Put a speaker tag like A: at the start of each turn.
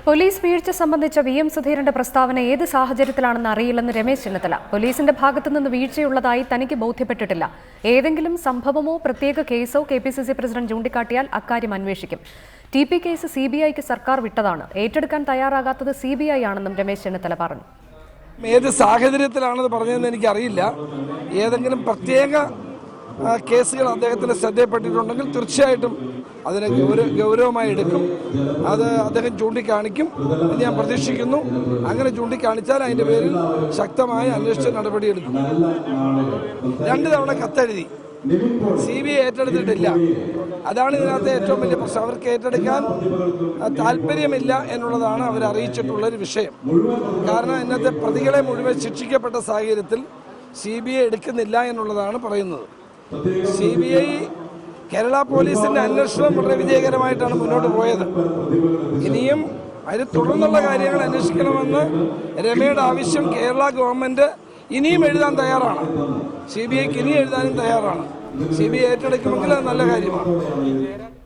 A: Police വീഴ്ച സംബന്ധിച്ച VM. സുധീരന്റെ പ്രസ്താവന ഏത് സാഹചര്യത്തിലാണെന്ന് അറിയില്ലെന്ന് രമേശ് ചെന്നിത്തല. പോലീസിന്റെ ഭാഗത്തുനിന്ന് വീഴ്ചയുള്ളതായി തനിക്ക് ബോധ്യപ്പെട്ടിട്ടില്ല. ഏതെങ്കിലും സംഭവമോ പ്രത്യേക കേസോ കെ.പി.സി.സി പ്രസിഡന്റ് ചൂണ്ടിക്കാട്ടിയാൽ അക്കാര്യം അന്വേഷിക്കും. ടി.പി കേസ് CBIക്ക് സർക്കാർ വിട്ടതാണ്. ഏറ്റെടുക്കാൻ തയ്യാറാകാത്തത് CBI ആണെന്നും രമേശ് ചെന്നിത്തല പറഞ്ഞു.
B: ഏത് സാഹചര്യത്തിലാണെന്ന് പറഞ്ഞതെന്ന് എനിക്കറിയില്ല. ഏതെങ്കിലും പ്രത്യേക കേസുകൾ അദ്ദേഹത്തിന് ശ്രദ്ധയപ്പെട്ടിട്ടുണ്ടെങ്കിൽ തീർച്ചയായിട്ടും അതിനെ ഗൗരവമായി എടുക്കും. അത് അദ്ദേഹം ചൂണ്ടിക്കാണിക്കും എന്ന് ഞാൻ പ്രതീക്ഷിക്കുന്നു. അങ്ങനെ ചൂണ്ടിക്കാണിച്ചാൽ അതിൻ്റെ പേരിൽ ശക്തമായ അന്വേഷണ നടപടിയെടുക്കും. 2 തവണ കത്തെഴുതി. CBI ഏറ്റെടുത്തിട്ടില്ല. അതാണ് ഇതിനകത്തെ ഏറ്റവും വലിയ പ്രശ്നം. അവർക്ക് ഏറ്റെടുക്കാൻ താല്പര്യമില്ല എന്നുള്ളതാണ് അവർ അറിയിച്ചിട്ടുള്ളൊരു വിഷയം. കാരണം ഇന്നത്തെ പ്രതികളെ മുഴുവൻ ശിക്ഷിക്കപ്പെട്ട സാഹചര്യത്തിൽ CBI എടുക്കുന്നില്ല എന്നുള്ളതാണ് പറയുന്നത്. CBI കേരള പോലീസിന്റെ അന്വേഷണം വളരെ വിജയകരമായിട്ടാണ് മുന്നോട്ട് പോയത്. ഇനിയും അതിന് തുടർന്നുള്ള കാര്യങ്ങൾ അന്വേഷിക്കണമെന്ന് രമയുടെ ആവശ്യം കേരള ഗവൺമെന്റ് ഇനിയും എഴുതാൻ തയ്യാറാണ്. CBIക്ക് ഇനിയും എഴുതാനും തയ്യാറാണ്. CBI ഏറ്റെടുക്കുമെങ്കിൽ അത് നല്ല കാര്യമാണ്.